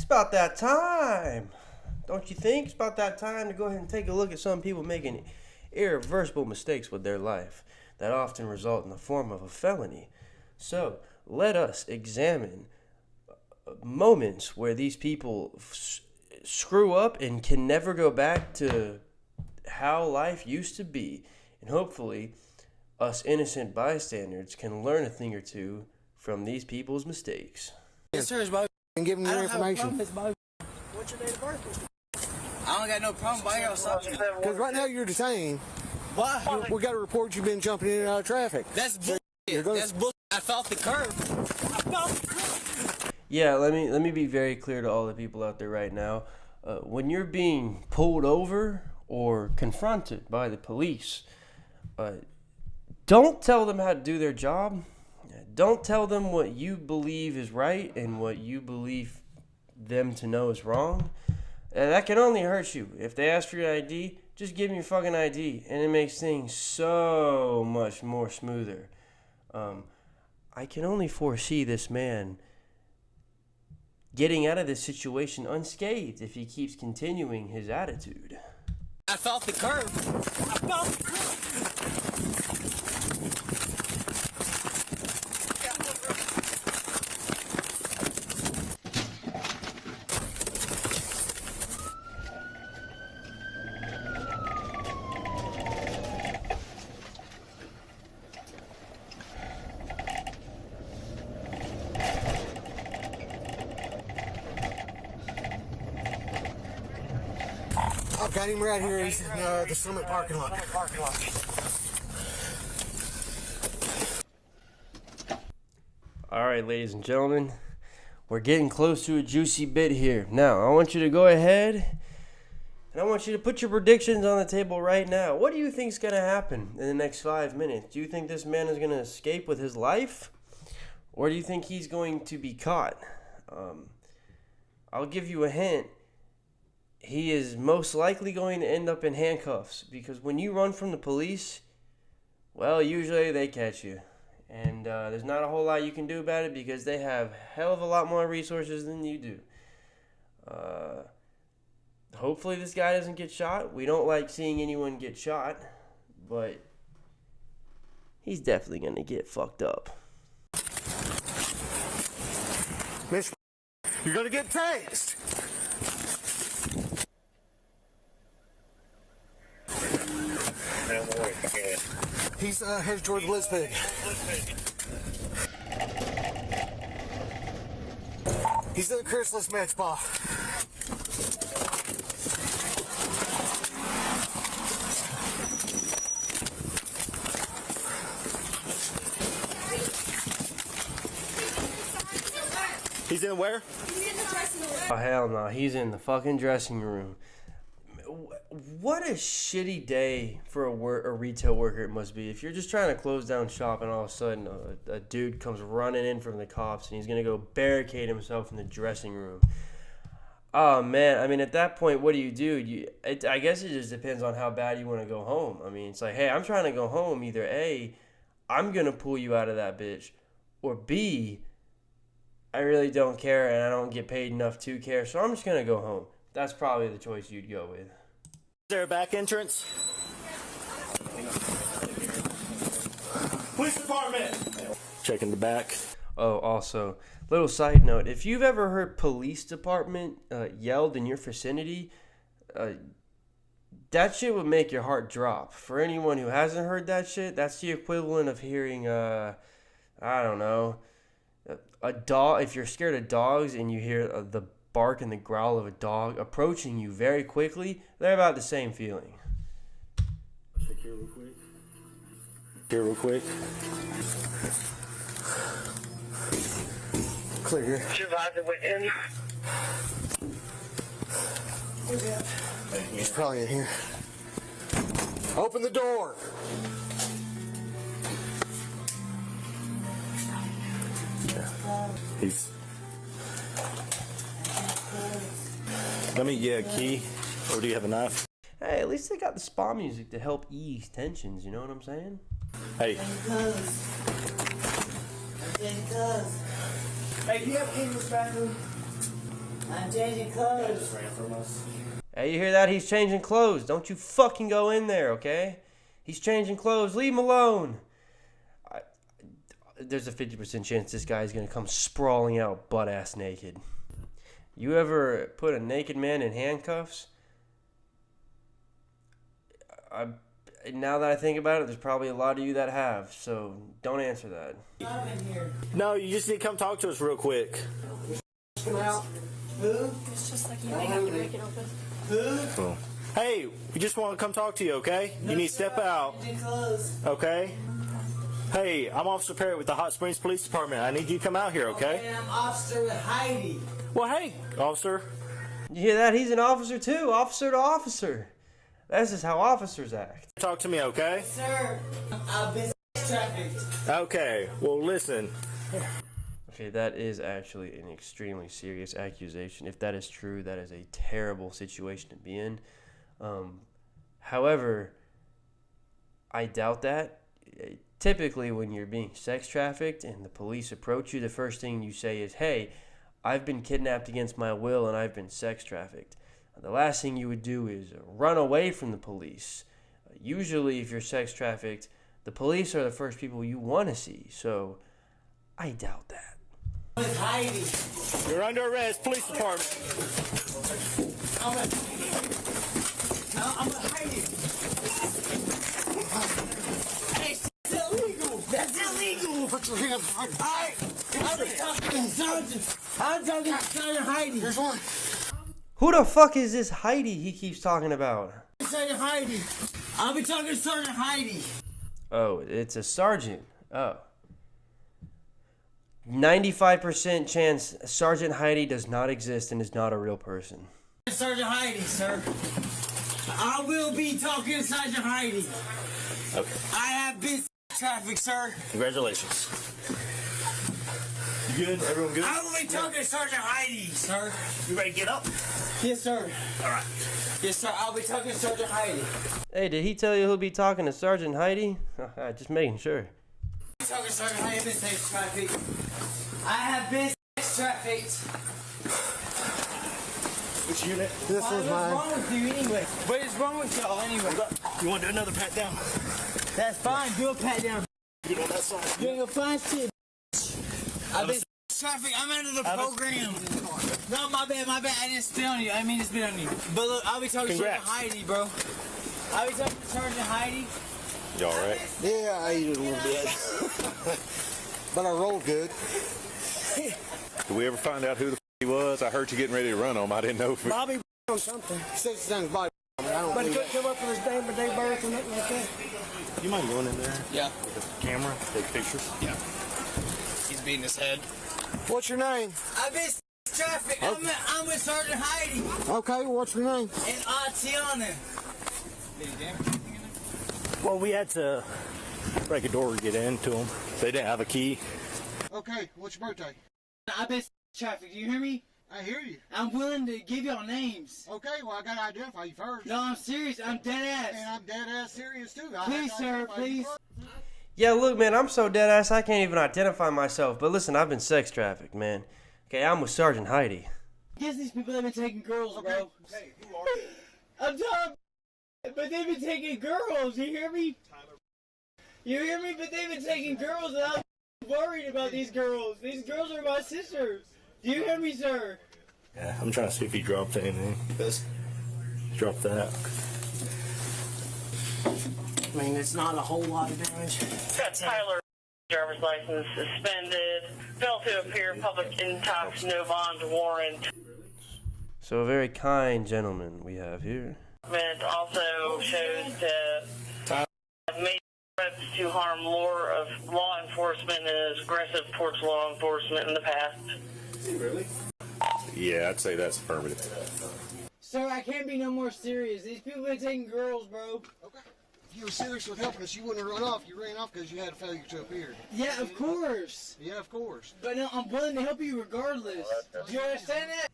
about that time. Don't you think? It's about that time to go ahead and take a look at some people making irreversible mistakes with their life that often result in the form of a felony. So, let us examine moments where these people screw up and can never go back to how life used to be. And hopefully, us innocent bystanders can learn a thing or two from these people's mistakes. Yes, sir, it's Bo. And give them your information. What's your date of birth? I don't got no problem, but I got something. Because right now you're detained. Why? We got a report you've been jumping in and out of traffic. That's bullshit. That's bullshit. I felt the curb. Yeah, let me be very clear to all the people out there right now. When you're being pulled over or confronted by the police, don't tell them how to do their job. Don't tell them what you believe is right and what you believe them to know is wrong. That can only hurt you. If they ask for your ID, just give them your fucking ID, and it makes things so much more smoother. I can only foresee this man getting out of this situation unscathed if he keeps continuing his attitude. I felt the curb. I felt the curb. I've got him right here. He's in the Summit parking lot. All right, ladies and gentlemen, we're getting close to a juicy bit here. Now, I want you to go ahead and I want you to put your predictions on the table right now. What do you think is going to happen in the next 5 minutes? Do you think this man is going to escape with his life? Or do you think he's going to be caught? I'll give you a hint. He is most likely going to end up in handcuffs because when you run from the police, well, usually they catch you. And there's not a whole lot you can do about it because they have a hell of a lot more resources than you do. Hopefully this guy doesn't get shot. We don't like seeing anyone get shot, but he's definitely going to get fucked up. Miss, you're going to get tased. He's headed toward the Blitz pig. He's in the Chrysalis med spa. He's in where? Oh, hell no. He's in the fucking dressing room. What a shitty day for a retail worker it must be. If you're just trying to close down shop and all of a sudden a dude comes running in from the cops and he's going to go barricade himself in the dressing room. Oh, man. I mean, at that point, what do you do? I guess it just depends on how bad you want to go home. I mean, it's like, hey, I'm trying to go home. Either A, I'm going to pull you out of that bitch, or B, I really don't care and I don't get paid enough to care, so I'm just going to go home. That's probably the choice you'd go with. Is there a back entrance? Police department! Checking the back. Oh, also, little side note. If you've ever heard police department yelled in your vicinity, that shit would make your heart drop. For anyone who hasn't heard that shit, that's the equivalent of hearing, I don't know, a dog. If you're scared of dogs and you hear the bark and the growl of a dog approaching you very quickly, they're about the same feeling. Check here real quick. Here real quick. Clear here. Supervisor within. He's probably in here. Open the door. He's. Let me get a key, or do you have a knife? Hey, at least they got the spa music to help ease tensions, you know what I'm saying? Hey. Hey, do you have a key in this bathroom? I'm changing clothes. Hey, you hear that? He's changing clothes. Don't you fucking go in there, okay? He's changing clothes. Leave him alone. There's a 50% chance this guy's going to come sprawling out butt-ass naked. You ever put a naked man in handcuffs? Now that I think about it, there's probably a lot of you that have, so don't answer that. No, you just need to come talk to us real quick. It's just like you may have to break it open. Hey, we just want to come talk to you, okay? You need to step out. Okay? Hey, I'm Officer Perry with the Hot Springs Police Department. I need you to come out here, okay? And I'm Officer with Heidi. Well, hey, officer. You hear that? He's an officer too. Officer to officer. That's just how officers act. Talk to me, okay? Sir, I've been trafficked. Okay, well, listen. Okay, that is actually an extremely serious accusation. If that is true, that is a terrible situation to be in. However, I doubt that. Typically, when you're being sex trafficked and the police approach you, the first thing you say is, hey, I've been kidnapped against my will and I've been sex trafficked. The last thing you would do is run away from the police. Usually, if you're sex trafficked, the police are the first people you want to see. So, I doubt that. With Heidi. You're under arrest, police department. I'm with Heidi. Hey, that's illegal. That's illegal. Put your hands behind you. I'm talking to Sergeant Heidi. Here's one. Who the fuck is this Heidi he keeps talking about? Sergeant Heidi. I'll be talking to Sergeant Heidi. Oh, it's a sergeant. Oh. 95% chance Sergeant Heidi does not exist and is not a real person. Sergeant Heidi, sir. I will be talking to Sergeant Heidi. Okay. I have been traffic, sir. Congratulations. You good? Everyone good? I will be talking to Sergeant Heidi, sir. You ready to get up? Yes, sir. All right. Yes, sir. I'll be talking to Sergeant Heidi. Hey, did he tell you he'll be talking to Sergeant Heidi? Just making sure. Talking to Sergeant Heidi. I have been sex trafficked. I have been sex trafficked. Which unit? This was What's mine. wrong with you anyway? What is wrong with y'all anyway? You want to do another pat down? That's fine. Do a pat down. Get on that side. You're fine shit. I've been traffic. I'm under the program. No, my bad. I didn't spit on you. I mean to spit on you. But look, I'll be talking to Sergeant Heidi, bro. I'll be talking to Sergeant Heidi. You all right? Yeah, I ate it a little bit. But I rolled good. Did we ever find out who the he was? I heard you getting ready to run on him. I didn't know if it... Bobby on something. He says it's on his body. I don't But he believe couldn't come up with his name, but they birth or nothing like that. You mind going in there Yeah. with the camera, take pictures? Yeah. He's beating his head. What's your name? I've been traffic. I'm with Sergeant Heidi Okay, what's your name? and Tiana. Well, we had to break a door to get into them. They didn't have a key. Okay, what's your birthday? I've been traffic. Do you hear me? I hear you. I'm willing to give y'all names. Okay, well, I gotta identify you first. No, I'm serious. I'm dead And ass. I'm dead ass serious too. Please, sir, please. Yeah, look, man, I'm so dead ass I can't even identify myself. But listen, I've been sex trafficked, man. Okay, I'm with Sergeant Heidi. Guess these people have been taking girls, bro. Okay, who are you? I'm telling, but they've been taking girls. You hear me? You hear me? But they've been taking girls, and I'm worried about these girls. These girls are my sisters. Do you hear me, sir? Yeah, I'm trying to see if he dropped anything. Drop that. I mean, it's not a whole lot of damage. Got Tyler, driver's license suspended. Failed to appear public intox, no bond warrant. So a very kind gentleman we have here. It also shows to have made threats to harm law enforcement and is aggressive towards law enforcement in the past. Yeah, I'd say that's affirmative. Sir, I can't be no more serious. These people have been taking girls, bro. Okay. If you were serious with helping us, you wouldn't have run off. You ran off because you had a failure to appear. Yeah, of course. Yeah, of course. But no, I'm willing to help you regardless. Do you understand that?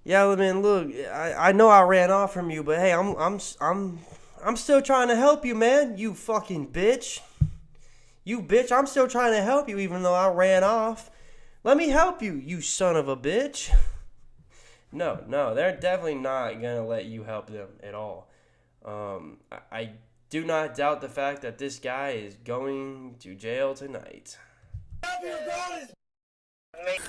Yeah, man, look, I know I ran off from you, but hey, I'm still trying to help you, man. You fucking bitch. You bitch, I'm still trying to help you even though I ran off. Let me help you, you son of a bitch. No, they're definitely not going to let you help them at all. I do not doubt the fact that this guy is going to jail tonight.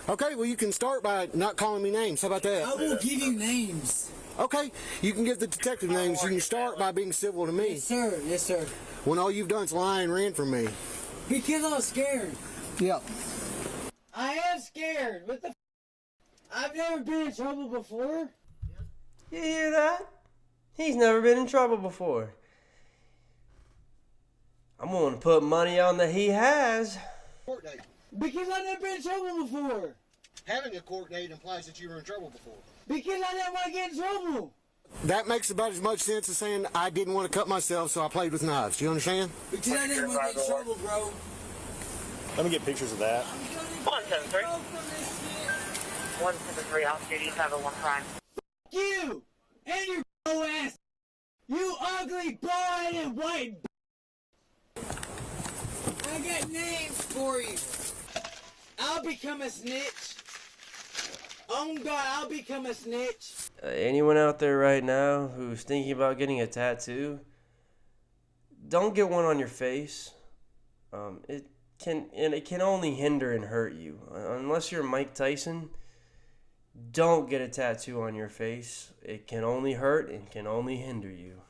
Okay, well, you can start by not calling me names. How about that? I will give you names. Okay, you can give the detective names. You can start by being civil to me. Yes, sir. Yes, sir. When all you've done is lie and ran from me. Because I was scared. Yep. I am scared. What the f? I've never been in trouble before. You hear that? He's never been in trouble before. I'm going to put money on that he has. Court date. Because I've never been in trouble before. Having a court date implies that you were in trouble before. Because I didn't want to get in trouble. That makes about as much sense as saying I didn't want to cut myself, so I played with knives. Do you understand? Because I didn't want to get in trouble, bro. Let me get pictures of that. 173. 173 off duty, 501 crime. You and your ass. You ugly, bald-headed white. I got names for you. I'll become a snitch. Oh God, I'll become a snitch. Anyone out there right now who's thinking about getting a tattoo, don't get one on your face. It can only hinder and hurt you. Unless you're Mike Tyson, don't get a tattoo on your face. It can only hurt and can only hinder you.